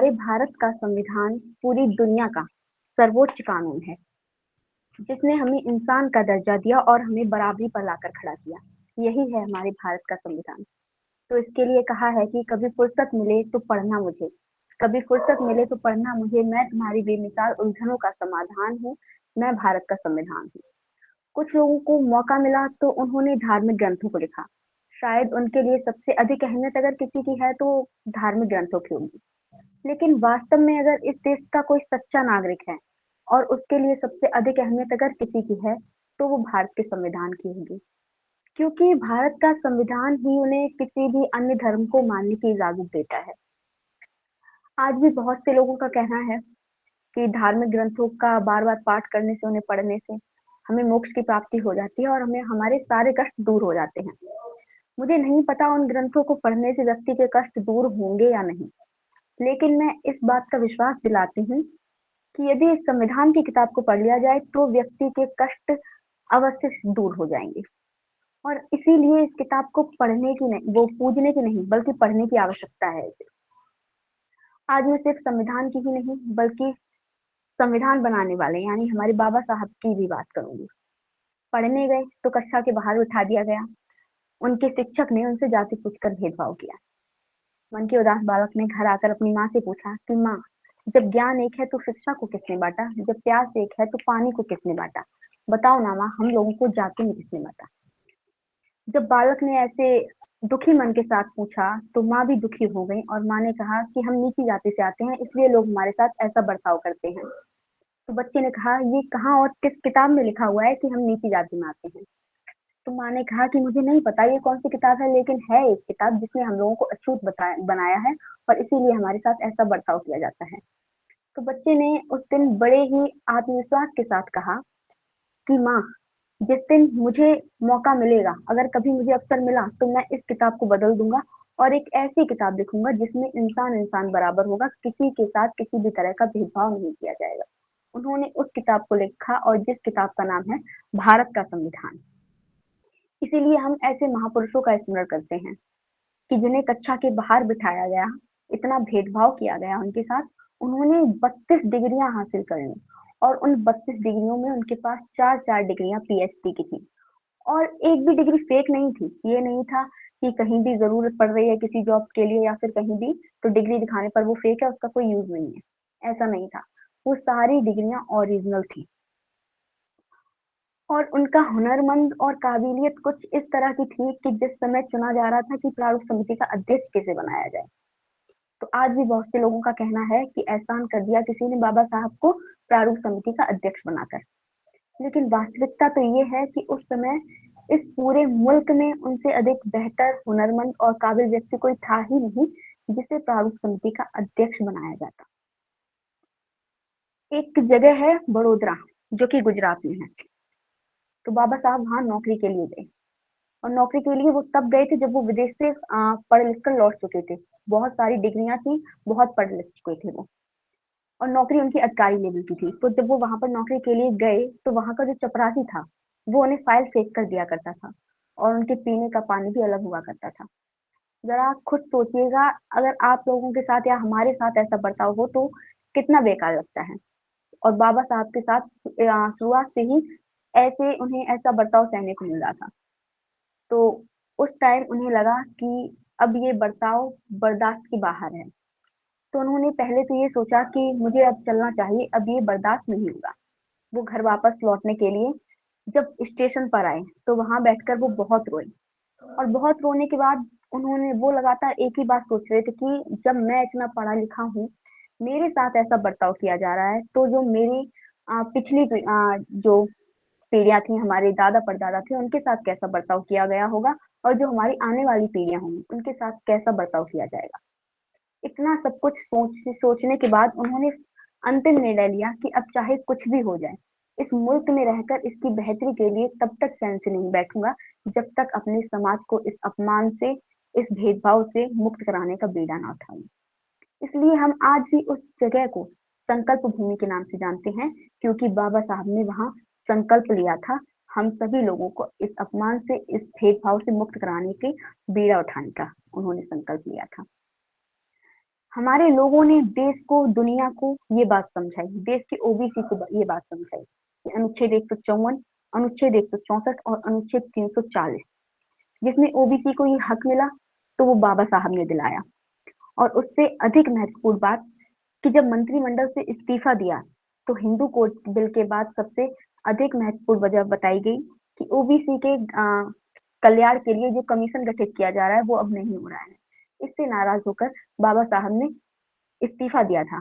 हमारे भारत का संविधान पूरी दुनिया का सर्वोच्च कानून है, जिसने हमें इंसान का दर्जा दिया और हमें बराबरी पर लाकर खड़ा किया। यही है हमारे भारत का संविधान। तो इसके लिए कहा है कि कभी फुर्सत मिले तो पढ़ना मुझे, कभी फुर्सत मिले तो पढ़ना मुझे, मैं तुम्हारी बेमिसाल उलझनों का समाधान हूँ, मैं भारत का संविधान हूँ। कुछ लोगों को मौका मिला तो उन्होंने धार्मिक ग्रंथों को लिखा। शायद उनके लिए सबसे अधिक अहमियत अगर किसी की है तो धार्मिक ग्रंथों की होगी। लेकिन वास्तव में अगर इस देश का कोई सच्चा नागरिक है और उसके लिए सबसे अधिक अहमियत अगर किसी की है तो वो भारत के संविधान की होगी, क्योंकि भारत का संविधान ही उन्हें किसी भी अन्य धर्म को मानने की इजाजत देता है। आज भी बहुत से लोगों का कहना है कि धार्मिक ग्रंथों का बार बार पाठ करने से, उन्हें पढ़ने से हमें मोक्ष की प्राप्ति हो जाती है और हमें हमारे सारे कष्ट दूर हो जाते हैं। मुझे नहीं पता उन ग्रंथों को पढ़ने से व्यक्ति के कष्ट दूर होंगे या नहीं, लेकिन मैं इस बात का विश्वास दिलाती हूँ कि यदि इस संविधान की किताब को पढ़ लिया जाए तो व्यक्ति के कष्ट अवश्य दूर हो जाएंगे। और इसीलिए इस किताब को पढ़ने की नहीं, वो पूजने की नहीं बल्कि पढ़ने की आवश्यकता है इसे। आज मैं सिर्फ संविधान की ही नहीं बल्कि संविधान बनाने वाले यानी हमारे बाबा साहब की भी बात करूंगी। पढ़ने गए तो कक्षा के बाहर बिठा दिया गया। उनके शिक्षक ने उनसे जाति पूछकर भेदभाव किया। मन के उदास बालक ने घर आकर अपनी माँ से पूछा कि माँ, जब ज्ञान एक है तो शिक्षा को किसने बांटा, जब प्यास एक है तो पानी को किसने बांटा, बताओ ना माँ, हम लोगों को जाति में किसने बांटा। जब बालक ने ऐसे दुखी मन के साथ पूछा तो माँ भी दुखी हो गई और माँ ने कहा कि हम नीची जाति से आते हैं, इसलिए लोग हमारे साथ ऐसा बर्ताव करते हैं। तो बच्चे ने कहा, ये कहाँ और किस किताब में लिखा हुआ है कि हम नीची जाति में आते हैं। तो माँ ने कहा कि मुझे नहीं पता ये कौन सी किताब है, लेकिन है एक किताब जिसने हम लोगों को अछूत बनाया है और इसीलिए हमारे साथ ऐसा बर्ताव किया जाता है। तो बच्चे ने उस दिन बड़े ही आत्मविश्वास के साथ कहा कि माँ, जिस दिन मुझे मौका मिलेगा, अगर कभी मुझे अवसर मिला तो मैं इस किताब को बदल दूंगा और एक ऐसी किताब लिखूंगा जिसमें इंसान इंसान बराबर होगा, किसी के साथ किसी भी तरह का भेदभाव नहीं किया जाएगा। उन्होंने उस किताब को लिखा और जिस किताब का नाम है भारत का संविधान। इसीलिए हम ऐसे महापुरुषों का स्मरण करते हैं कि जिन्हें कक्षा के बाहर बिठाया गया, इतना भेदभाव किया गया उनके साथ, उन्होंने 32 डिग्रियां हासिल कर ली और उन 32 डिग्रियों में उनके पास चार चार डिग्रियां पीएचडी की थी। और एक भी डिग्री फेक नहीं थी। ये नहीं था कि कहीं भी जरूरत पड़ रही है किसी जॉब के लिए या फिर कहीं भी तो डिग्री दिखाने पर वो फेक है, उसका कोई यूज नहीं है, ऐसा नहीं था। वो सारी डिग्रियां ओरिजिनल थी और उनका हुनरमंद और काबिलियत कुछ इस तरह की थी कि जिस समय चुना जा रहा था कि प्रारूप समिति का अध्यक्ष कैसे बनाया जाए, तो आज भी बहुत से लोगों का कहना है कि एहसान कर दिया किसी ने बाबा साहब को प्रारूप समिति का अध्यक्ष बनाकर। लेकिन वास्तविकता तो ये है कि उस समय इस पूरे मुल्क में उनसे अधिक बेहतर, हुनरमंद और काबिल व्यक्ति कोई था ही नहीं जिसे प्रारूप समिति का अध्यक्ष बनाया जाता। एक जगह है बड़ोदरा, जो कि गुजरात में है। तो बाबा साहब वहां नौकरी के लिए गए और नौकरी के लिए वो तब गए थे जब वो विदेश से पढ़ लिख कर लौट चुके थे। बहुत सारी डिग्रियां थी, बहुत पढ़ लिख चुके थे वो, और नौकरी उनकी अधिकारी लेवल की थी। तो जब वो वहां पर नौकरी के लिए गए तो वहां का जो चपरासी था वो उन्हें फाइल फेंक कर दिया करता था और उनके पीने का पानी भी अलग हुआ करता था। जरा आप खुद सोचिएगा, अगर आप लोगों के साथ या हमारे साथ ऐसा बर्ताव हो तो कितना बेकार लगता है। और बाबा साहब के साथ शुरुआत से ही ऐसे उन्हें ऐसा बर्ताव सहने को मिल रहा था। तो उस टाइम उन्हें लगा कि अब ये बर्ताव बर्दाश्त के बाहर है। तो उन्होंने पहले तो ये सोचा कि मुझे अब चलना चाहिए, अब ये बर्दाश्त नहीं होगा। वो घर वापस लौटने के लिए जब स्टेशन पर आए तो वहां बैठकर वो बहुत रोए और बहुत रोने के बाद उन्होंने वो लगातार एक ही बात सोच रहे थे कि जब मैं इतना पढ़ा लिखा हूँ, मेरे साथ ऐसा बर्ताव किया जा रहा है, तो जो मेरी पिछली जो पीढ़ियां थी, हमारे दादा परदादा थे, उनके साथ कैसा बर्ताव किया गया होगा और जो हमारी आने वाली पीढ़ियां होंगी उनके साथ कैसा बर्ताव किया जाएगा। इतना सब कुछ सोचने के बाद उन्होंने अंतिम निर्णय लिया कि अब चाहे कुछ भी हो जाए, इस मुल्क में रहकर इसकी बेहतरी के लिए तब तक चैन से नहीं बैठूंगा जब तक अपने समाज को इस अपमान से, इस भेदभाव से मुक्त कराने का बीड़ा ना उठाऊं। इसलिए हम आज भी उस जगह को संकल्प भूमि के नाम से जानते हैं, क्योंकि बाबा साहब ने वहां संकल्प लिया था हम सभी लोगों को इस अपमान से, इस भेदभाव से मुक्त कराने के बीड़ा उठाने का उन्होंने संकल्प लिया था। हमारे लोगों ने देश को, दुनिया को ये बात समझाई, देश के ओबीसी को ये बात समझाई कि अनुच्छेद 154, अनुच्छेद 164 और अनुच्छेद 340, जिसमें ओबीसी को ये हक मिला, तो वो बाबा साहब ने दिलाया। और उससे अधिक महत्वपूर्ण बात कि जब मंत्रिमंडल से इस्तीफा दिया, तो हिंदू कोड बिल के बाद सबसे अधिक महत्वपूर्ण वजह बताई गई कि ओबीसी के कल्याण के लिए जो कमीशन गठित किया जा रहा है वो अब नहीं हो रहा है। इससे नाराज होकर बाबा साहब ने इस्तीफा दिया था,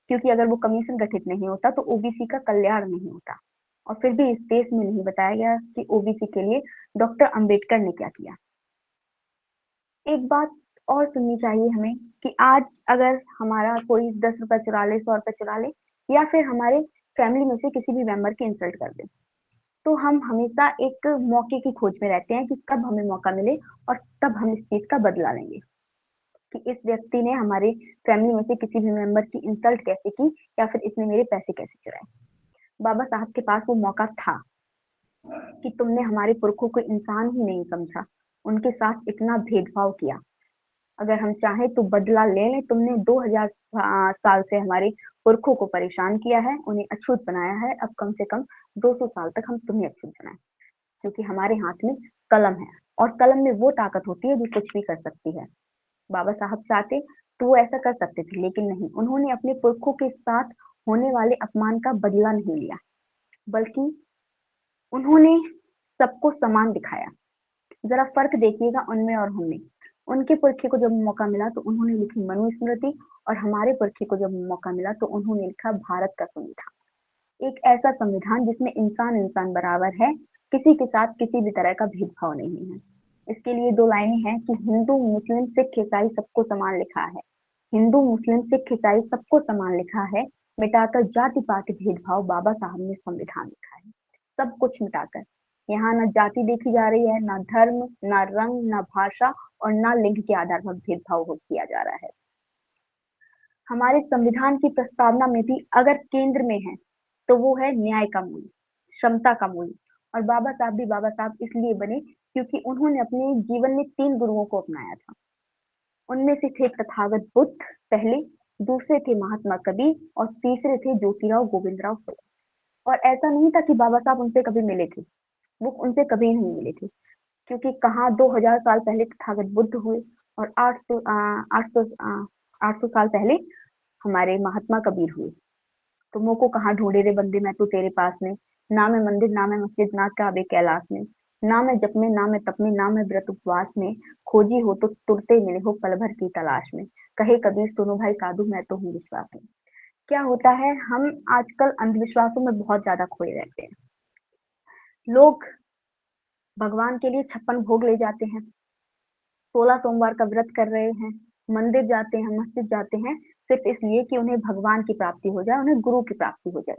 क्योंकि अगर वो कमीशन गठित नहीं होता तो ओबीसी का कल्याण नहीं होता। और फिर भी इस देश में नहीं बताया गया कि ओबीसी के लिए डॉक्टर अंबेडकर ने क्या किया। एक बात और सुननी चाहिए हमें कि आज अगर हमारा कोई 10 रुपए चुरा ले, 100 रुपए चुरा ले, या फिर हमारे फैमिली में से किसी भी मेंबर की इंसल्ट कर दे, तो हम हमेशा एक मौके की खोज में रहते हैं कि कब हमें मौका मिले और तब हम इस चीज का बदला लेंगे कि इस व्यक्ति ने हमारे फैमिली में से किसी भी मेंबर की इंसल्ट कैसे की, या फिर इसने मेरे पैसे कैसे चुराए। बाबा साहब के पास वो मौका था कि तुमने हमारे पुरखों को इंसान ही नहीं समझा, उनके साथ इतना भेदभाव किया। अगर हम चाहें तो बदला ले लें, तुमने 2000 साल से हमारे पुरखों को परेशान किया है, उन्हें अछूत बनाया है, अब कम से कम 200 साल तक हम तुम्हें अछूत बनाएं, क्योंकि हमारे हाथ में कलम है और कलम में वो ताकत होती है जो कुछ भी कर सकती है। बाबा साहब चाहते तो वो ऐसा कर सकते थे, लेकिन नहीं, उन्होंने अपने पुरखों के साथ होने वाले अपमान का बदला नहीं लिया, बल्कि उन्होंने सबको समान दिखाया। जरा फर्क देखिएगा उनमें और हमें। उनके पुरखे को जब मौका मिला तो उन्होंने लिखी मनुस्मृति, और हमारे पुरखे को जब मौका मिला तो उन्होंने लिखा भारत का संविधान। एक ऐसा संविधान जिसमें इंसान इंसान बराबर है, किसी के साथ किसी भी तरह का भेदभाव नहीं है। इसके लिए दो लाइनें हैं कि हिंदू मुस्लिम सिख ईसाई सबको समान लिखा है। हिंदू मुस्लिम सिख ईसाई सबको समान लिखा है, मिटाकर जाति पाति भेदभाव बाबा साहब ने संविधान लिखा है। सब कुछ मिटाकर। यहाँ न जाति देखी जा रही है, ना धर्म, ना रंग, ना भाषा और ना लिंग के आधार पर भेदभाव किया जा रहा है। हमारे संविधान की प्रस्तावना में भी अगर केंद्र में है तो वो है न्याय का मूल्य, क्षमता का मूल्य। और बाबा साहब भी बाबा साहब इसलिए बने क्योंकि उन्होंने अपने जीवन में 3 गुरुओं को अपनाया था। उनमें से थे तथागत बुद्ध पहले, दूसरे थे महात्मा कबीर और तीसरे थे ज्योतिराव गोविंदराव फुले। और ऐसा नहीं था कि बाबा साहब उनसे कभी मिले थे, वो उनसे कभी नहीं मिले थे, क्योंकि कहाँ 2000 साल पहले तथागत बुद्ध हुए और 800 साल पहले हमारे महात्मा कबीर हुए। तुमो को कहाँ ढूंढे रे बंदे, मैं तो तेरे पास में। ना मैं मंदिर, ना मैं मस्जिद, ना काबे कैलाश में। ना मैं जप में, ना मैं तप में, ना मैं व्रत उपवास में। खोजी हो तो तुरते मिले हो पल भर की तलाश में। कहे कबीर सुनो भाई साधु, मैं तो हूँ विश्वास में। क्या होता है, हम आजकल अंधविश्वासों में बहुत ज्यादा खोए रहते हैं। लोग भगवान के लिए 56 भोग ले जाते हैं, 16 सोमवार का व्रत कर रहे हैं, मंदिर जाते हैं, मस्जिद जाते हैं, सिर्फ इसलिए कि उन्हें भगवान की प्राप्ति हो जाए, उन्हें गुरु की प्राप्ति हो जाए।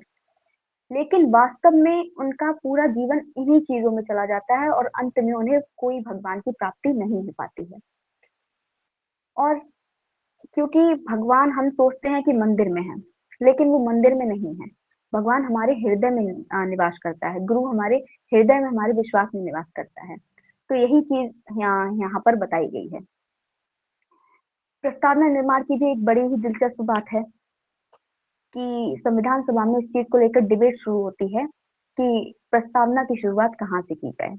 लेकिन वास्तव में उनका पूरा जीवन इन्हीं चीजों में चला जाता है और अंत में उन्हें कोई भगवान की प्राप्ति नहीं हो पाती है। और क्योंकि भगवान हम सोचते हैं कि मंदिर में है, लेकिन वो मंदिर में नहीं है। भगवान हमारे हृदय में निवास करता है, गुरु हमारे हृदय में, हमारे विश्वास में निवास करता है। तो यही चीज यहाँ पर बताई गई है। प्रस्तावना निर्माण की भी एक बड़ी ही दिलचस्प बात है कि संविधान सभा में इस चीज को लेकर डिबेट शुरू होती है कि प्रस्तावना की शुरुआत कहाँ से की जाए।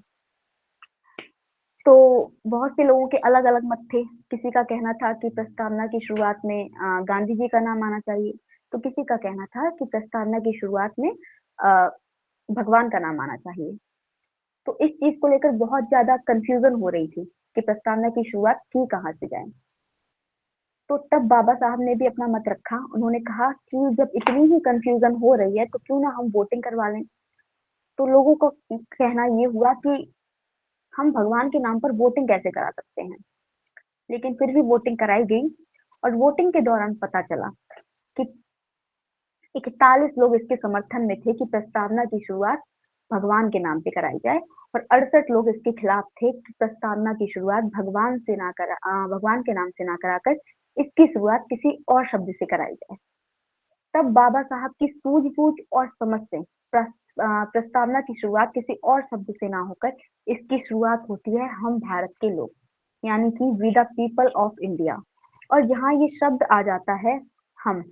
तो बहुत से लोगों के अलग अलग मत थे। किसी का कहना था कि प्रस्तावना की शुरुआत में गांधी जी का नाम आना चाहिए, तो किसी का कहना था कि प्रस्तावना की शुरुआत में अ, भगवान का नाम आना चाहिए। तो इस चीज को लेकर बहुत ज्यादा कंफ्यूजन हो रही थी कि प्रस्तावना की शुरुआत की कहाँ से जाए। तो तब बाबा साहब ने भी अपना मत रखा। उन्होंने कहा कि जब इतनी ही कंफ्यूजन हो रही है तो क्यों ना हम वोटिंग करवा लें। तो लोगों को कहना ये हुआ कि हम भगवान के नाम पर वोटिंग कैसे करा सकते हैं। लेकिन फिर भी वोटिंग कराई गई और वोटिंग के दौरान पता चला कि 41 लोग इसके समर्थन में थे कि प्रस्तावना की शुरुआत भगवान के नाम पे कराई जाए, और 68 लोग इसके खिलाफ थे कि प्रस्तावना की शुरुआत भगवान के नाम से ना कराकर इसकी शुरुआत किसी और शब्द से कराई जाए। तब बाबा साहब की सूझबूझ और समझ से प्रस्तावना की शुरुआत किसी और शब्द से ना होकर इसकी शुरुआत होती है हम भारत के लोग, यानी कि we the people of India. और जहाँ ये शब्द आ जाता है हम,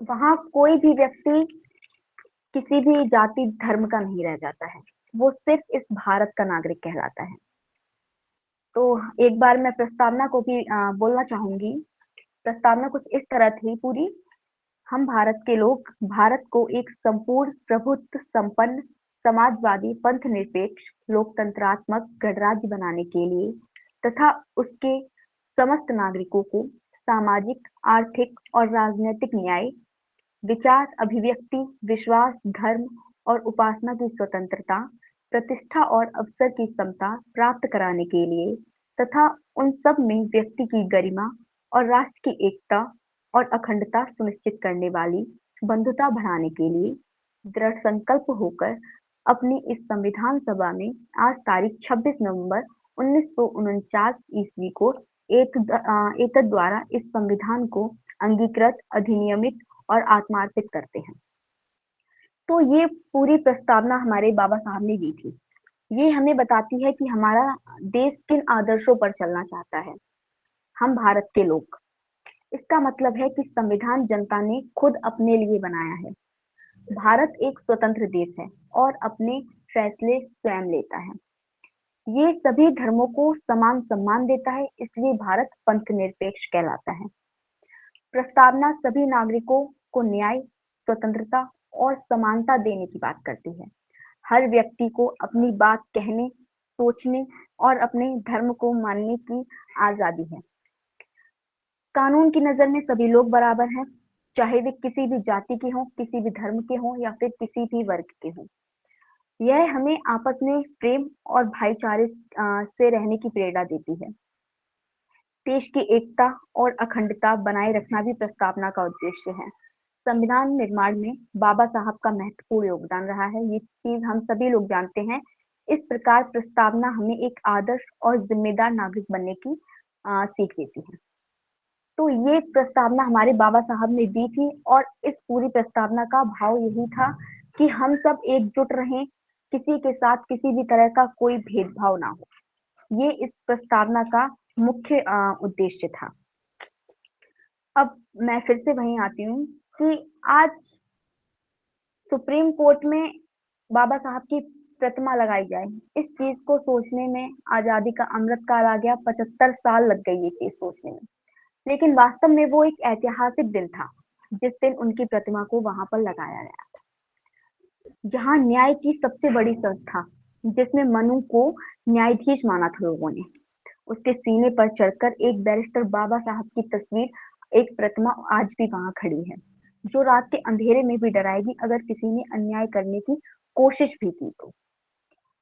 वहाँ कोई भी व्यक्ति किसी भी जाति धर्म का नहीं रह जाता है, वो सिर्फ इस भारत का नागरिक कहलाता है। तो एक बार मैं प्रस्तावना को भी बोलना चाहूंगी। प्रस्तावना कुछ इस तरह थी पूरी। हम भारत के लोग भारत को एक संपूर्ण प्रभुत्व संपन्न समाजवादी पंथ निरपेक्ष लोकतंत्रात्मक गणराज्य बनाने के लिए तथा उसके समस्त नागरिकों को सामाजिक आर्थिक और राजनीतिक न्याय विचार अभिव्यक्ति विश्वास धर्म और उपासना की स्वतंत्रता प्रतिष्ठा और अवसर की समता प्राप्त कराने के लिए तथा उन सब में व्यक्ति की गरिमा और राष्ट्र की एकता और अखंडता सुनिश्चित करने वाली बंधुता बढ़ाने के लिए दृढ़ संकल्प होकर अपनी इस संविधान सभा में आज तारीख 26 नवंबर 1949 ईस्वी को एतद द्वारा इस संविधान को अंगीकृत अधिनियमित और आत्मार्पित करते हैं। तो ये पूरी प्रस्तावना हमारे बाबा साहब ने दी थी। ये हमें बताती है कि हमारा देश किन आदर्शों पर चलना चाहता है। हम भारत के लोग, इसका मतलब है कि संविधान जनता ने खुद अपने लिए बनाया है। भारत एक स्वतंत्र देश है और अपने फैसले स्वयं लेता है। ये सभी धर्मों को समान सम्मान देता है, इसलिए भारत पंथ निरपेक्ष कहलाता है। प्रस्तावना सभी नागरिकों को न्याय, स्वतंत्रता और समानता देने की बात करती है। हर व्यक्ति को अपनी बात कहने, सोचने और अपने धर्म को मानने की आजादी है। कानून की नजर में सभी लोग बराबर हैं, चाहे वे किसी भी जाति के हों, किसी भी धर्म के हों या फिर किसी भी वर्ग के हों। यह हमें आपस में प्रेम और भाईचारे से रहने की प्रेरणा देती है। देश की एकता और अखंडता बनाए रखना भी प्रस्तावना का उद्देश्य है। संविधान निर्माण में बाबा साहब का महत्वपूर्ण योगदान रहा है, ये चीज हम सभी लोग जानते हैं। इस प्रकार प्रस्तावना हमें एक आदर्श और जिम्मेदार नागरिक बनने की सीख देती है। तो ये प्रस्तावना हमारे बाबा साहब ने दी थी और इस पूरी प्रस्तावना का भाव यही था कि हम सब एकजुट रहें, किसी के साथ किसी भी तरह का कोई भेदभाव ना हो। ये इस प्रस्तावना का मुख्य उद्देश्य था। अब मैं फिर से वहीं आती हूँ कि आज सुप्रीम कोर्ट में बाबा साहब की प्रतिमा लगाई जाए, इस चीज को सोचने में आजादी का अमृत काल आ गया, 75 साल लग गई ये चीज सोचने में। लेकिन वास्तव में वो एक ऐतिहासिक दिन था जिस दिन उनकी प्रतिमा को वहां पर लगाया गया, जहां न्याय की सबसे बड़ी संस्था, जिसमें मनु को न्यायाधीश माना था लोगों ने, उसके सीने पर चढ़कर एक बैरिस्टर बाबा साहब की तस्वीर, एक प्रतिमा आज भी वहां खड़ी है, जो रात के अंधेरे में भी डराएगी अगर किसी ने अन्याय करने की कोशिश भी की तो।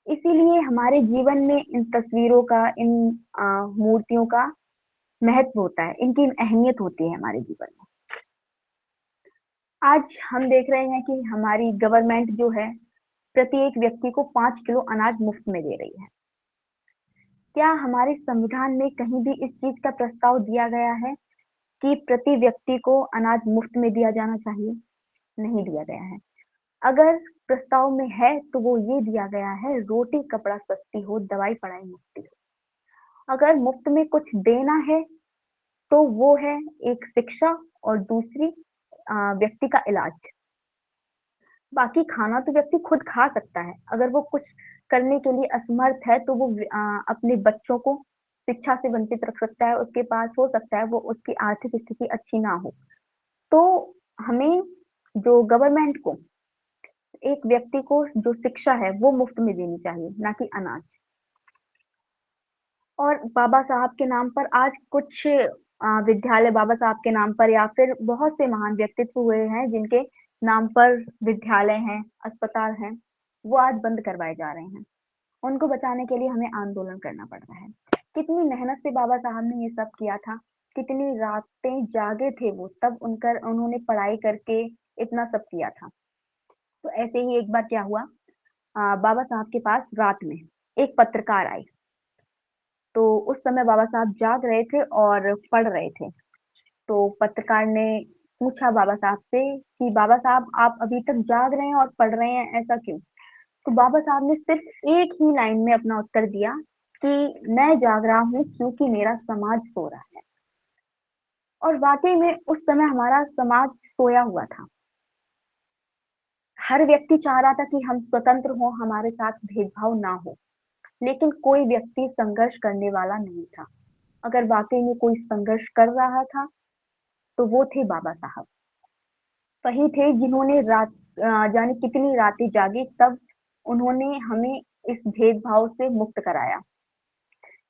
इसीलिए हमारे जीवन में इन तस्वीरों का, इन मूर्तियों का महत्व होता है, इनकी अहमियत होती है हमारे जीवन में। आज हम देख रहे हैं कि हमारी गवर्नमेंट जो है प्रत्येक व्यक्ति को 5 किलो अनाज मुफ्त में दे रही है। क्या हमारे संविधान में कहीं भी इस चीज का प्रस्ताव दिया गया है कि प्रति व्यक्ति को अनाज मुफ्त में दिया जाना चाहिए? नहीं दिया गया है। अगर प्रस्ताव में है तो वो ये दिया गया है, रोटी कपड़ा सस्ती हो, दवाई पढ़ाई मुफ्ती हो। अगर मुफ्त में कुछ देना है तो वो है एक शिक्षा और दूसरी व्यक्ति का इलाज। बाकी खाना तो व्यक्ति खुद खा सकता है, अगर वो कुछ करने के लिए असमर्थ है तो वो अपने बच्चों को शिक्षा से वंचित रख सकता है, उसके पास हो सकता है वो उसकी आर्थिक स्थिति अच्छी ना हो। तो हमें जो गवर्नमेंट को एक व्यक्ति को जो शिक्षा है वो मुफ्त में देनी चाहिए, ना कि अनाज। और बाबा साहब के नाम पर आज कुछ विद्यालय बाबा साहब के नाम पर या फिर बहुत से महान व्यक्तित्व हुए हैं जिनके नाम पर विद्यालय हैं, अस्पताल हैं, वो आज बंद करवाए जा रहे हैं। उनको बचाने के लिए हमें आंदोलन करना पड़ रहा है। कितनी मेहनत से बाबा साहब ने ये सब किया था, कितनी रातें जागे थे वो, तब उन्होंने पढ़ाई करके इतना सब किया था। तो ऐसे ही एक बार क्या हुआ, बाबा साहब के पास रात में एक पत्रकार आई। तो उस समय बाबा साहब जाग रहे थे और पढ़ रहे थे। तो पत्रकार ने पूछा बाबा साहब से कि बाबा साहब आप अभी तक जाग रहे हैं और पढ़ रहे हैं, ऐसा क्यों? तो बाबा साहब ने सिर्फ एक ही लाइन में अपना उत्तर दिया कि मैं जाग रहा हूँ क्योंकि मेरा समाज सो रहा है। और वाक़ई में उस समय हमारा समाज सोया हुआ था। हर व्यक्ति चाह रहा था कि हम स्वतंत्र हों, हमारे साथ भेदभाव ना हो, लेकिन कोई व्यक्ति संघर्ष करने वाला नहीं था। अगर वाक़ई में कोई संघर्ष कर रहा था, तो वो थे बाबा साहब। वही थे जिन्होंने जाने कितनी रातें जागी, तब उन्होंने हमें इस भेदभाव से मुक्त कराया।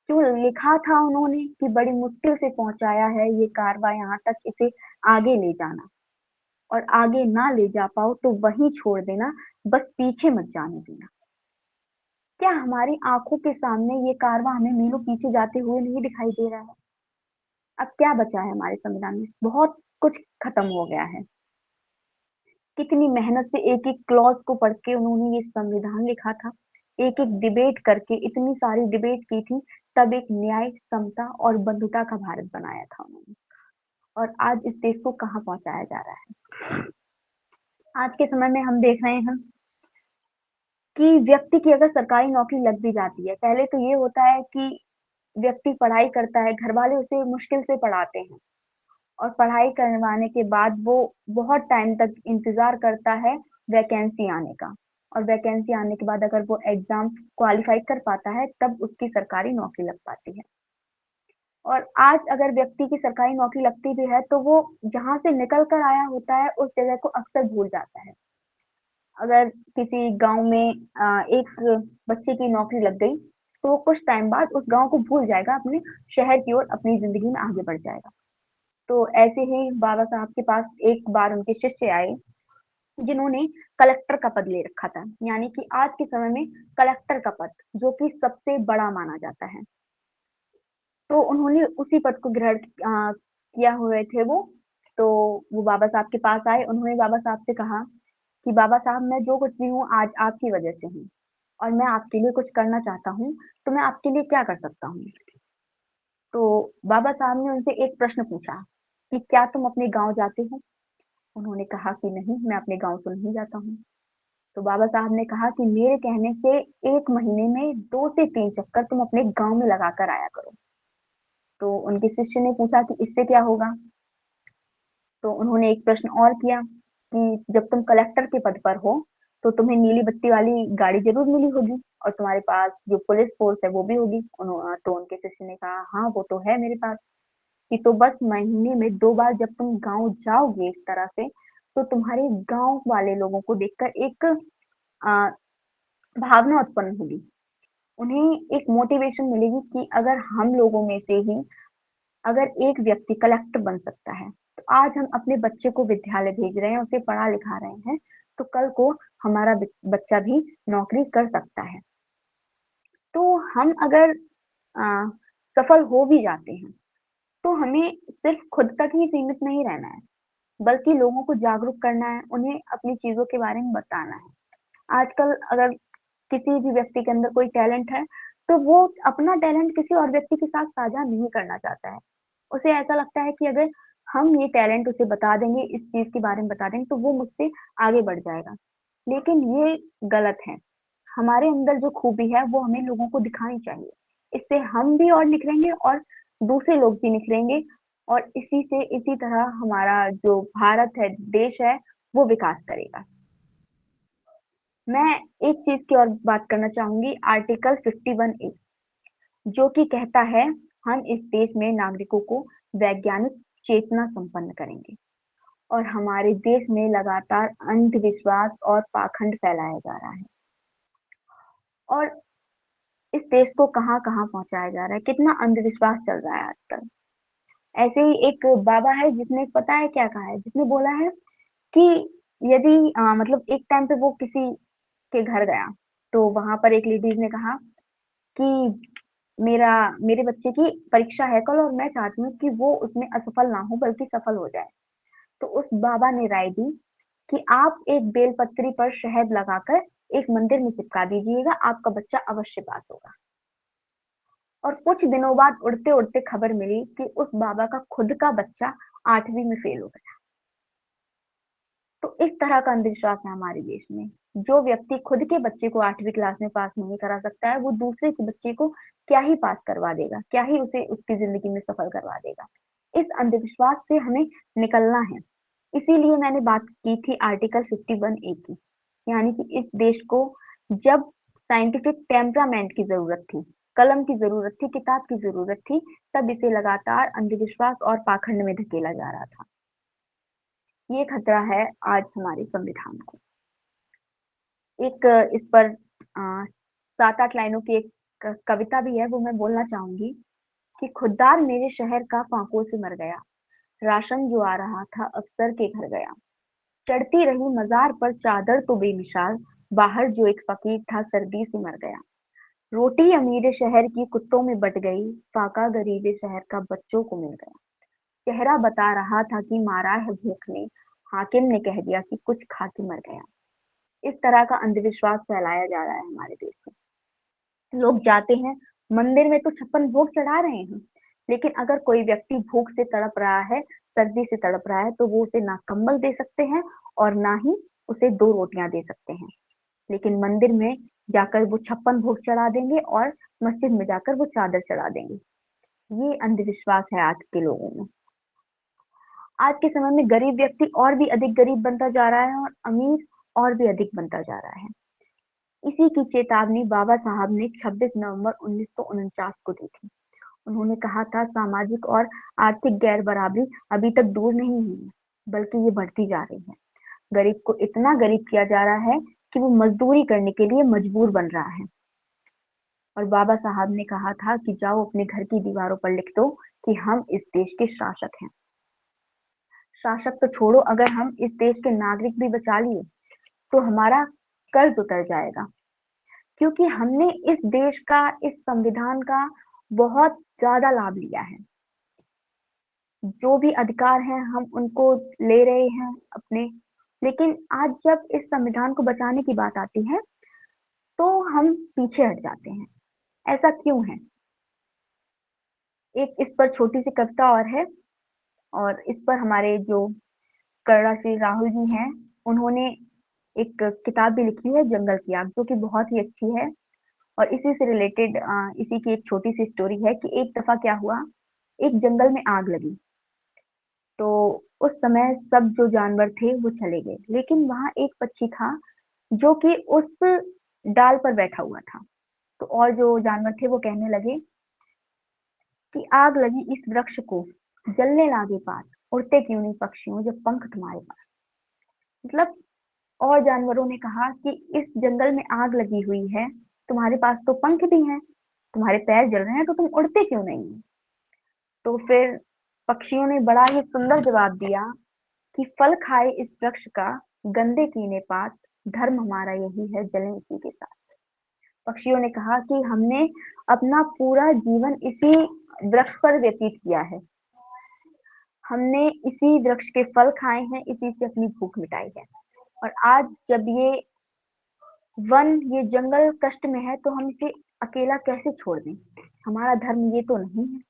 जो लिखा था उन्होंने कि बड़ी मुश्किल से पहुँचाया है ये कारवां यहाँ तक, इसे आगे ले जाना और आगे ना ले जा पाओ तो वहीं छोड़ देना, बस पीछे मत जाने देना। क्या हमारी आँखों के सामने ये कारवां हमें मीलों पीछे जाते हुए नहीं दिखाई दे रहा है? अब क्या बचा है हमारे संविधान में? बहुत कुछ खत्म हो गया है। कितनी मेहनत से एक-एक क्लॉज़ को पढ़ के उन्होंने ये संविधान लिखा था। एक-एक डिबेट करके इतनी सारी डिबेट की थी, तब एक न्याय, समता और बंधुता का भारत बनाया था उन्होंने। और आज इस देश को कहाँ पहुँचाया जा रहा है। आज के समय में हम देख रहे हैं कि व्यक्ति की अगर सरकारी नौकरी लग भी जाती है, पहले तो ये होता है कि व्यक्ति पढ़ाई करता है, घरवाले उसे मुश्किल से पढ़ाते हैं और पढ़ाई करवाने के बाद वो बहुत टाइम तक इंतज़ार करता है वैकेंसी आने का और वैकेंसी आने के बाद अगर वो एग्ज़ाम क्वालीफाई कर पाता है, तब उसकी सरकारी नौकरी लग पाती है। और आज अगर व्यक्ति की सरकारी नौकरी लगती भी है, तो वो जहाँ से निकल कर आया होता है, उस जगह को अक्सर भूल जाता है। अगर किसी गाँव में एक बच्चे की नौकरी लग गई, तो वो कुछ टाइम बाद उस गाँव को भूल जाएगा, अपने शहर की ओर अपनी ज़िंदगी में आगे बढ़ जाएगा। तो ऐसे ही बाबा साहब के पास एक बार उनके शिष्य आए, जिन्होंने कलेक्टर का पद ले रखा था, यानी कि आज के समय में कलेक्टर का पद, जो कि सबसे बड़ा माना जाता है। तो उन्होंने उसी पद को ग्रहण किया हुए थे वो, तो वो बाबा साहब के पास आए, उन्होंने बाबा साहब से कहा कि बाबा साहब मैं जो कुछ भी हूँ आज आपकी वजह से हूँ और मैं आपके लिए कुछ करना चाहता हूँ, तो मैं आपके लिए क्या कर सकता हूँ? तो बाबा साहब ने उनसे एक प्रश्न पूछा कि क्या तुम अपने गाँव जाते हो? उन्होंने कहा कि नहीं, मैं अपने गाँव तो नहीं जाता हूँ। तो बाबा साहब ने कहा कि मेरे कहने से 1 महीने में 2 से 3 चक्कर तुम अपने गाँव में लगा कर आया करो। तो उनके शिष्य ने पूछा कि इससे क्या होगा? तो उन्होंने एक प्रश्न और किया कि जब तुम कलेक्टर के पद पर हो, तो तुम्हें नीली बत्ती वाली गाड़ी ज़रूर मिली होगी और तुम्हारे पास जो पुलिस फ़ोर्स है वो भी होगी। तो उनके शिष्य ने कहा, हाँ, वो तो है मेरे पास। कि तो बस महीने में 2 बार जब तुम गाँव जाओगे इस तरह से, तो तुम्हारे गाँव वाले लोगों को देखकर एक अ, भावना उत्पन्न होगी। उन्हें एक मोटिवेशन मिलेगी कि अगर हम लोगों में से ही अगर एक व्यक्ति कलेक्टर बन सकता है, तो आज हम अपने बच्चे को विद्यालय भेज रहे हैं, उसे पढ़ा-लिखा रहे हैं, तो कल को हमारा बच्चा भी नौकरी कर सकता है। तो हम अगर अ, सफल हो भी जाते हैं, तो हमें सिर्फ खुद तक ही सीमित नहीं रहना है, बल्कि लोगों को जागरूक करना है, उन्हें अपनी चीज़ों के बारे में बताना है। आजकल अगर किसी भी व्यक्ति के अंदर कोई टैलेंट है, तो वो अपना टैलेंट किसी और व्यक्ति के साथ साझा नहीं करना चाहता है। उसे ऐसा लगता है कि अगर हम ये टैलेंट उसे बता देंगे, इस चीज़ के बारे में बता देंगे, तो वो मुझसे आगे बढ़ जाएगा। लेकिन ये गलत है। हमारे अंदर जो खूबी है, वो हमें लोगों को दिखानी चाहिए। इससे हम भी और निखरेंगे और दूसरे लोग भी निखरेंगे और इसी तरह हमारा जो भारत है, देश है, वो विकास करेगा। मैं एक चीज़ की और बात करना चाहूँगी, आर्टिकल 51 ए, जो कि कहता है, हम इस देश में नागरिकों को वैज्ञानिक चेतना संपन्न करेंगे और हमारे देश में लगातार अंधविश्वास और पाखंड फैलाया जा रहा है और इस देश को कहाँ-कहाँ पहुँचाया जा रहा है, कितना अंधविश्वास चल रहा है आजकल। ऐसे ही एक बाबा है जिसने पता है क्या कहा है, जिसने बोला है कि यदि मतलब एक टाइम पे वो किसी के घर गया, तो वहाँ पर एक लेडीज़ ने कहा कि मेरा मेरे बच्चे की परीक्षा है कल और मैं चाहती हूँ कि वो उसमें असफल ना हो बल्कि सफल हो जाए। तो उस बाबा ने राय दी कि आप एक बेलपत्री पर शहद लगाकर एक मंदिर में चिपका दीजिएगा, आपका बच्चा अवश्य पास होगा। और कुछ दिनों बाद उड़ते-उड़ते खबर मिली कि उस बाबा का खुद का बच्चा 8वीं में फेल हो गया। तो इस तरह का अंधविश्वास है हमारे देश में। जो व्यक्ति खुद के बच्चे को 8वीं क्लास में पास नहीं करा सकता है, वो दूसरे के बच्चे को क्या ही पास करवा देगा, क्या ही उसे उसकी ज़िंदगी में सफल करवा देगा। इस अंधविश्वास से हमें निकलना है। इसीलिए मैंने बात की थी आर्टिकल 51A की, यानी कि इस देश को जब साइंटिफिक टेम्परामेंट की जरूरत थी, कलम की जरूरत थी, किताब की जरूरत थी, तब इसे लगातार अंधविश्वास और पाखंड में धकेला जा रहा था। ये खतरा है आज हमारे संविधान को। एक इस पर 7-8 लाइनों की एक कविता भी है, वो मैं बोलना चाहूंगी कि खुद्दार मेरे शहर का फांकों से मर गया, राशन जो आ रहा था अफसर के घर गया, चढ़ती रही मजार पर चादर तो बेमिसाल, बाहर जो एक फकीर था सर्दी से मर गया, रोटी अमीर शहर की कुत्तों में बट गई, फाका गरीब शहर का बच्चों को मिल गया, चेहरा बता रहा था कि मारा है भूख ने, हाकिम ने कह दिया कि कुछ खा के मर गया। इस तरह का अंधविश्वास फैलाया जा रहा है हमारे देश में। लोग जाते हैं मंदिर में तो 56 भोग चढ़ा रहे हैं, लेकिन अगर कोई व्यक्ति भूख से तड़प रहा है, सर्दी से तड़प रहा है, तो वो उसे ना कंबल दे सकते हैं और ना ही उसे 2 रोटियां दे सकते हैं। लेकिन मंदिर में जाकर वो 56 भोग चढ़ा देंगे और मस्जिद में जाकर वो चादर चढ़ा देंगे। ये अंधविश्वास है आज के लोगों में। आज के समय में गरीब व्यक्ति और भी अधिक गरीब बनता जा रहा है और अमीर और भी अधिक बनता जा रहा है। इसी की चेतावनी बाबा साहब ने 26 नवंबर 1949 को दी थी। उन्होंने कहा था सामाजिक और आर्थिक गैर बराबरी अभी तक दूर नहीं हुई है, बल्कि ये बढ़ती जा रही है। गरीब को इतना गरीब किया जा रहा है कि वो मजदूरी करने के लिए मजबूर बन रहा है। और बाबा साहब ने कहा था कि जाओ अपने घर की दीवारों पर लिख दो कि हम इस देश के शासक हैं। शासक तो छोड़ो, अगर हम इस देश के नागरिक भी बचा लिए तो हमारा कर्ज उतर जाएगा, क्योंकि हमने इस देश का, इस संविधान का बहुत ज्यादा लाभ लिया है। जो भी अधिकार हैं हम उनको ले रहे हैं अपने, लेकिन आज जब इस संविधान को बचाने की बात आती है तो हम पीछे हट जाते हैं। ऐसा क्यों है? एक इस पर छोटी सी कविता और है, और इस पर हमारे जो करुणा श्री राहुल जी हैं, उन्होंने एक किताब भी लिखी है जंगल की आग, जो कि बहुत ही अच्छी है। और इसी से रिलेटेड इसी की एक छोटी सी स्टोरी है कि एक दफा क्या हुआ, एक जंगल में आग लगी। तो उस समय सब जो जानवर थे वो चले गए, लेकिन वहां एक पक्षी था जो कि उस डाल पर बैठा हुआ था। तो और जो जानवर थे वो कहने लगे कि आग लगी इस वृक्ष को, जलने लागे पात, उड़ते क्यों नहीं पक्षियों जब पंख तुम्हारे पास। मतलब और जानवरों ने कहा कि इस जंगल में आग लगी हुई है, तुम्हारे पास तो पंख भी हैं, तुम्हारे पैर जल रहे हैं, तो तुम उड़ते क्यों नहीं हो? तो फिर पक्षियों ने बड़ा ही सुंदर जवाब दिया कि फल खाए इस वृक्ष का, गंदे कीने पात, धर्म हमारा यही है जलें इसी के साथ। पक्षियों ने कहा कि हमने अपना पूरा जीवन इसी वृक्ष पर व्यतीत किया है, हमने इसी वृक्ष के फल खाए हैं, इसी से अपनी भूख मिटाई है, और आज जब ये वन, ये जंगल कष्ट में है, तो हम इसे अकेला कैसे छोड़ दें? हमारा धर्म ये तो नहीं है।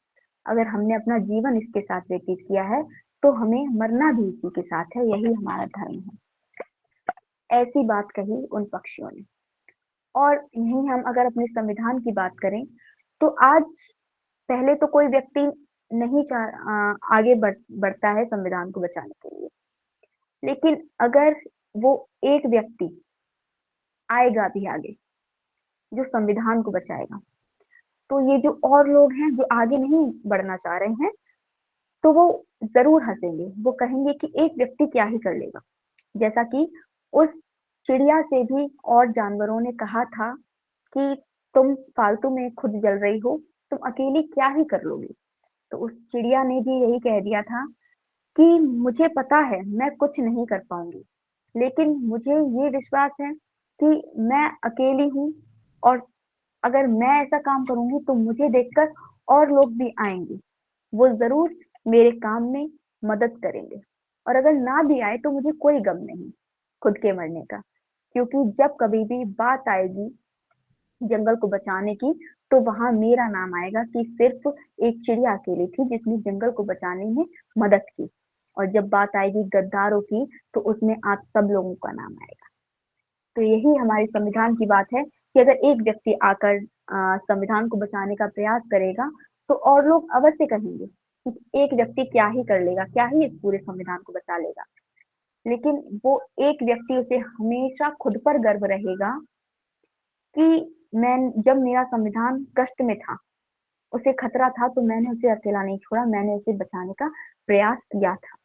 अगर हमने अपना जीवन इसके साथ व्यतीत किया है तो हमें मरना भी इसी के साथ है, यही हमारा धर्म है। ऐसी बात कही उन पक्षियों ने। और यही हम अगर अपने संविधान की बात करें तो आज, पहले तो कोई व्यक्ति नहीं आगे बढ़ता है संविधान को बचाने के लिए, लेकिन अगर वो एक व्यक्ति आएगा भी आगे जो संविधान को बचाएगा, तो ये जो और लोग हैं जो आगे नहीं बढ़ना चाह रहे हैं, तो वो जरूर हंसेंगे। वो कहेंगे कि एक व्यक्ति क्या ही कर लेगा। जैसा कि उस चिड़िया से भी और जानवरों ने कहा था कि तुम फालतू में खुद जल रही हो, तुम अकेली क्या ही कर लोगी। तो उस चिड़िया ने भी यही कह दिया था कि मुझे पता है मैं कुछ नहीं कर पाऊंगी, लेकिन मुझे ये विश्वास है कि मैं अकेली हूँ, और अगर मैं ऐसा काम करूंगी तो मुझे देखकर और लोग भी आएंगे, वो जरूर मेरे काम में मदद करेंगे, और अगर ना भी आए तो मुझे कोई गम नहीं खुद के मरने का, क्योंकि जब कभी भी बात आएगी जंगल को बचाने की, तो वहां मेरा नाम आएगा कि सिर्फ एक चिड़िया अकेली थी जिसने जंगल को बचाने में मदद की, और जब बात आएगी गद्दारों की तो उसमें आप सब लोगों का नाम आएगा। तो यही हमारे संविधान की बात है कि अगर एक व्यक्ति आकर संविधान को बचाने का प्रयास करेगा तो और लोग अवश्य कहेंगे एक व्यक्ति क्या ही कर लेगा, क्या ही इस पूरे संविधान को बचा लेगा, लेकिन वो एक व्यक्ति, उसे हमेशा खुद पर गर्व रहेगा कि मैं, जब मेरा संविधान कष्ट में था, उसे खतरा था, तो मैंने उसे अकेला नहीं छोड़ा, मैंने उसे बचाने का प्रयास किया था।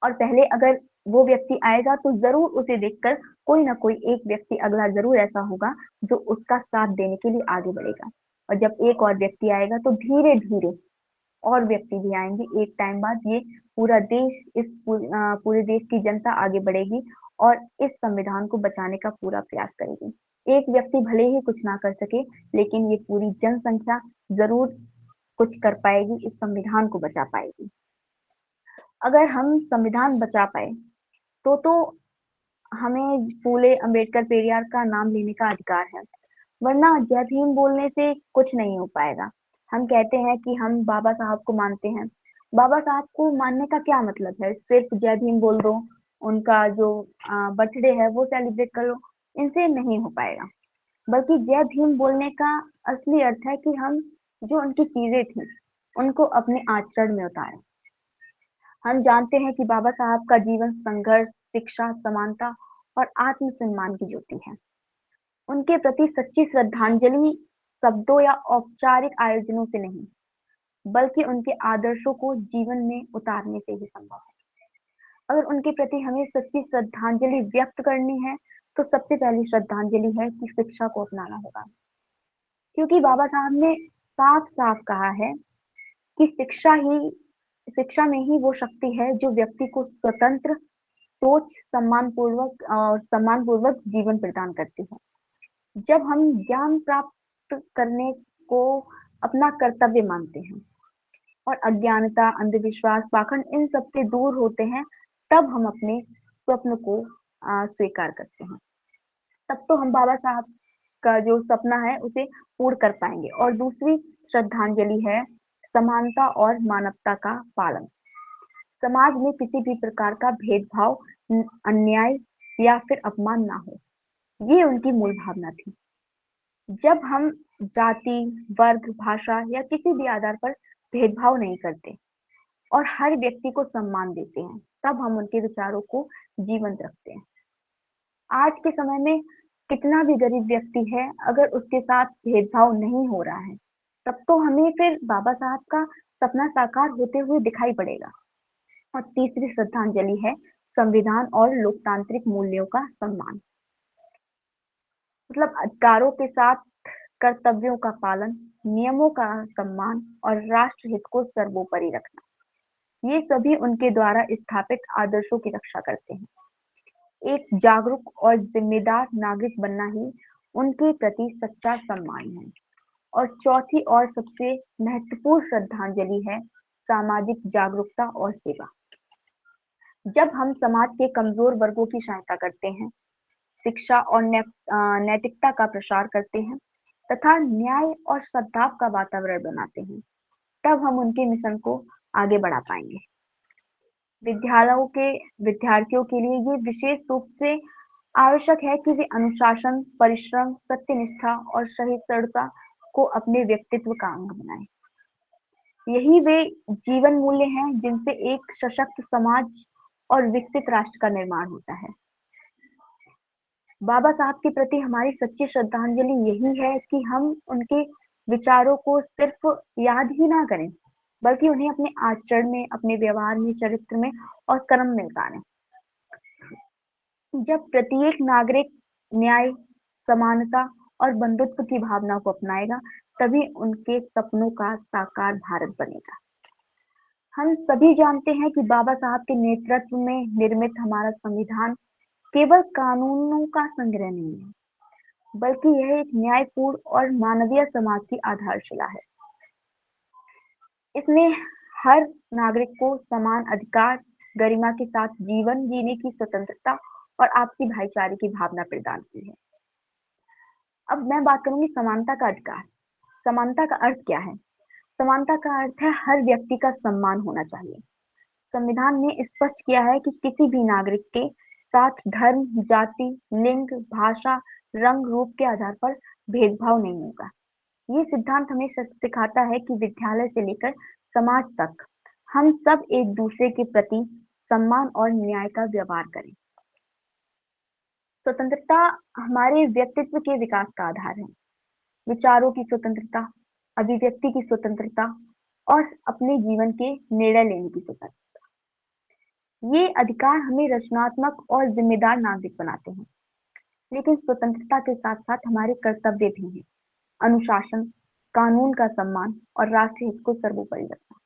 और पहले अगर वो व्यक्ति आएगा तो ज़रूर उसे देखकर कोई ना कोई एक व्यक्ति अगला ज़रूर ऐसा होगा जो उसका साथ देने के लिए आगे बढ़ेगा। और जब एक और व्यक्ति आएगा तो धीरे-धीरे और व्यक्ति भी आएँगे। एक टाइम बाद ये पूरा देश, पूरे देश की जनता आगे बढ़ेगी और इस संविधान को बचाने का पूरा प्रयास करेगी। एक व्यक्ति भले ही कुछ ना कर सके, लेकिन ये पूरी जनसंख्या ज़रूर कुछ कर पाएगी, इस संविधान को बचा पाएगी। अगर हम संविधान बचा पाए, तो हमें फूले, अम्बेडकर, पेरियार का नाम लेने का अधिकार है, वरना जय भीम बोलने से कुछ नहीं हो पाएगा। हम कहते हैं कि हम बाबा साहब को मानते हैं। बाबा साहब को मानने का क्या मतलब है? सिर्फ जय भीम बोल दो, उनका जो बर्थडे है वो सेलिब्रेट कर लो, इनसे नहीं हो पाएगा। बल्कि जय भीम बोलने का असली अर्थ है कि हम जो उनकी चीजें थी, उनको अपने आचरण में उतारें। हम जानते हैं कि बाबा साहब का जीवन संघर्ष, शिक्षा, समानता और आत्मसम्मान की ज्योति है। उनके प्रति सच्ची श्रद्धांजलि शब्दों या औपचारिक आयोजनों से नहीं, बल्कि उनके आदर्शों को जीवन में उतारने से ही संभव है। अगर उनके प्रति हमें सच्ची श्रद्धांजलि व्यक्त करनी है, तो सबसे पहली श्रद्धांजलि है कि शिक्षा को अपनाना होगा। क्योंकि बाबा साहब ने साफ-साफ कहा है कि शिक्षा में ही वो शक्ति है जो व्यक्ति को स्वतंत्र सोच, सम्मानपूर्वक जीवन प्रदान करती है। जब हम ज्ञान प्राप्त करने को अपना कर्तव्य मानते हैं और अज्ञानता, अंधविश्वास, पाखंड इन सब से दूर होते हैं, तब हम अपने स्वप्न को स्वीकार करते हैं। तब तो हम बाबा साहब का जो सपना है उसे पूर्ण कर पाएंगे। और दूसरी श्रद्धांजलि है समानता और मानवता का पालन। समाज में किसी भी प्रकार का भेदभाव, अन्याय या फिर अपमान ना हो, ये उनकी मूल भावना थी। जब हम जाति, वर्ग, भाषा या किसी भी आधार पर भेदभाव नहीं करते और हर व्यक्ति को सम्मान देते हैं, तब हम उनके विचारों को जीवंत रखते हैं। आज के समय में कितना भी गरीब व्यक्ति है, अगर उसके साथ भेदभाव नहीं हो रहा है, तब तो हमें फिर बाबा साहब का सपना साकार होते हुए दिखाई पड़ेगा। और तीसरी श्रद्धांजलि है संविधान और लोकतांत्रिक मूल्यों का सम्मान। मतलब अधिकारों के साथ कर्तव्यों का पालन, नियमों का सम्मान और राष्ट्र हित को सर्वोपरि रखना, ये सभी उनके द्वारा स्थापित आदर्शों की रक्षा करते हैं। एक जागरूक और जिम्मेदार नागरिक बनना ही उनके प्रति सच्चा सम्मान है। और चौथी और सबसे महत्वपूर्ण श्रद्धांजलि है सामाजिक जागरूकता और सेवा। जब हम समाज के कमजोर वर्गों की सहायता करते हैं, शिक्षा और नैतिकता का प्रसार करते हैं तथा न्याय और सद्भाव का वातावरण बनाते हैं, तब हम उनके मिशन को आगे बढ़ा पाएंगे। विद्यालयों के विद्यार्थियों के लिए ये विशेष रूप से आवश्यक है कि वे अनुशासन, परिश्रम, सत्यनिष्ठा और सहिष्णुता को अपने व्यक्तित्व का अंग बनाएं। यही वे जीवन मूल्य हैं जिनसे एक सशक्त समाज और विकसित राष्ट्र का निर्माण होता है। बाबा साहब के प्रति हमारी सच्ची श्रद्धांजलि यही है कि हम उनके विचारों को सिर्फ याद ही ना करें, बल्कि उन्हें अपने आचरण में, अपने व्यवहार में, चरित्र में और कर्म में उतारें। जब प्रत्येक नागरिक न्याय, समानता और बंधुत्व की भावना को अपनाएगा, तभी उनके सपनों का साकार भारत बनेगा। हम सभी जानते हैं कि बाबा साहब के नेतृत्व में निर्मित हमारा संविधान केवल कानूनों का संग्रह नहीं है, बल्कि यह एक न्यायपूर्ण और मानवीय समाज की आधारशिला है। इसमें हर नागरिक को समान अधिकार, गरिमा के साथ जीवन जीने की स्वतंत्रता और आपसी भाईचारे की भावना प्रदान की है। अब मैं बात करूंगी समानता का अधिकार। समानता का अर्थ क्या है? समानता का अर्थ है हर व्यक्ति का सम्मान होना चाहिए। संविधान ने स्पष्ट किया है कि किसी भी नागरिक के साथ धर्म, जाति, लिंग, भाषा, रंग, रूप के आधार पर भेदभाव नहीं होगा। ये सिद्धांत हमें सिखाता है कि विद्यालय से लेकर समाज तक हम सब एक दूसरे के प्रति सम्मान और न्याय का व्यवहार करें। स्वतंत्रता हमारे व्यक्तित्व के विकास का आधार है। विचारों की स्वतंत्रता, अभिव्यक्ति की स्वतंत्रता और अपने जीवन के निर्णय लेने की स्वतंत्रता। ये अधिकार हमें रचनात्मक और जिम्मेदार नागरिक बनाते हैं। लेकिन स्वतंत्रता के साथ-साथ हमारे कर्तव्य भी हैं। अनुशासन, कानून का सम्मान और राष्ट्र हित को सर्वोपरि रखना।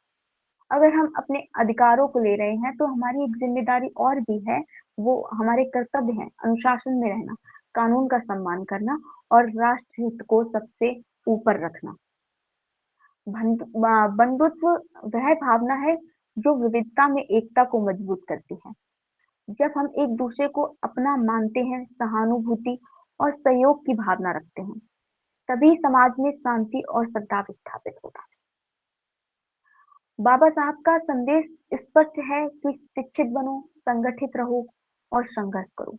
अगर हम अपने अधिकारों को ले रहे हैं तो हमारी एक जिम्मेदारी और भी है, वो हमारे कर्तव्य हैं, अनुशासन में रहना, कानून का सम्मान करना और राष्ट्र हित को सबसे ऊपर रखना। बंधुत्व वह भावना है जो विविधता में एकता को मजबूत करती है। जब हम एक दूसरे को अपना मानते हैं, सहानुभूति और सहयोग की भावना रखते हैं, तभी समाज में शांति और सद्भाव स्थापित होगा। बाबा साहब का संदेश स्पष्ट है कि शिक्षित बनो, संगठित रहो और संघर्ष करो,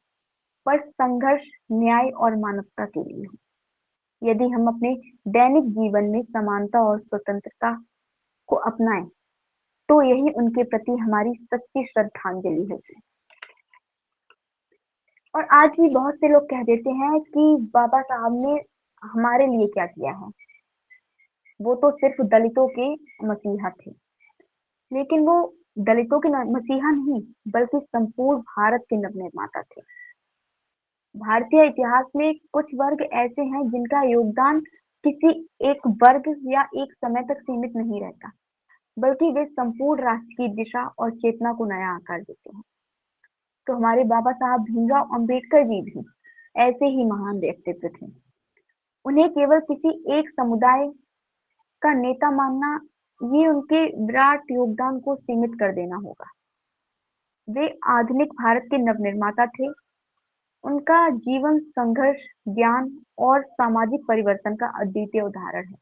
पर संघर्ष न्याय और मानवता के लिए हो। यदि हम अपने दैनिक जीवन में समानता और स्वतंत्रता को अपनाएं, तो यही उनके प्रति हमारी सच्ची श्रद्धांजलि होगी। और आज भी बहुत से लोग कह देते हैं कि बाबा साहब ने हमारे लिए क्या किया है, वो तो सिर्फ दलितों के मसीहा थे। लेकिन वो दलितों के मसीहा नहीं, बल्कि संपूर्ण भारत के नवनिर्माता थे। भारतीय इतिहास में कुछ वर्ग ऐसे हैं जिनका योगदान किसी एक वर्ग या एक समय तक सीमित नहीं रहता, बल्कि वे संपूर्ण राष्ट्र की दिशा और चेतना को नया आकार देते हैं। तो हमारे बाबा साहब भीमराव अंबेडकर जी भी ऐसे ही महान व्यक्तित्व थे। उन्हें केवल किसी एक समुदाय का नेता मानना, ये उनके विराट योगदान को सीमित कर देना होगा। वे आधुनिक भारत के नवनिर्माता थे। उनका जीवन संघर्ष, ज्ञान और सामाजिक परिवर्तन का अद्वितीय उदाहरण है।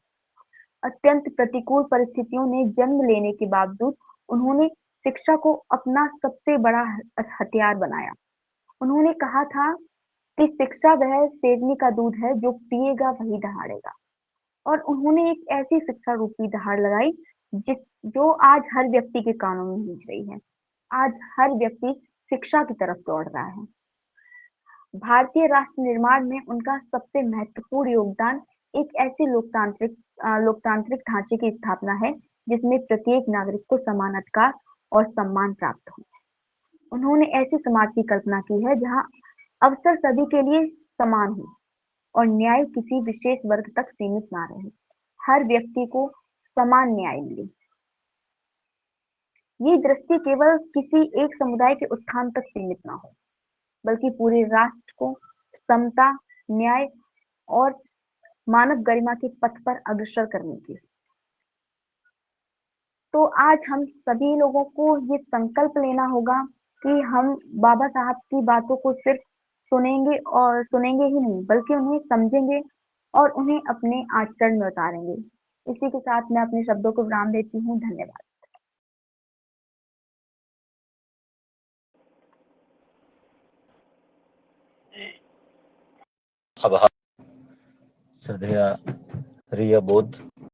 अत्यंत प्रतिकूल परिस्थितियों ने जन्म लेने के बावजूद उन्होंने शिक्षा को अपना सबसे बड़ा हथियार बनाया। उन्होंने कहा था कि शिक्षा वह सेवनी का दूध है जो पिएगा वही दहाड़ेगा। और उन्होंने एक ऐसी शिक्षा रूपी दहाड़ लगाई जो आज हर व्यक्ति के कानों में गूंज रही है। आज हर व्यक्ति शिक्षा की तरफ दौड़ रहा है। भारतीय राष्ट्र निर्माण में उनका सबसे महत्वपूर्ण योगदान एक ऐसे लोकतांत्रिक ढांचे की स्थापना है जिसमें प्रत्येक नागरिक को समान अधिकार और सम्मान प्राप्त हो। उन्होंने ऐसे समाज की कल्पना की है जहां अवसर सभी के लिए समान हो और न्याय किसी विशेष वर्ग तक सीमित ना रहे। हर व्यक्ति को समान न्याय मिले। ये दृष्टि केवल किसी एक समुदाय के उत्थान तक सीमित ना हो, बल्कि पूरे राष्ट्र को समता, न्याय और मानव गरिमा के पथ पर अग्रसर करने की। तो आज हम सभी लोगों को ये संकल्प लेना होगा कि हम बाबा साहब की बातों को सिर्फ सुनेंगे ही नहीं, बल्कि उन्हें समझेंगे और उन्हें अपने आचरण में उतारेंगे। इसी के साथ मैं अपने शब्दों को विराम देती हूँ। धन्यवाद। आभार। श्रद्धेय रिया बोध।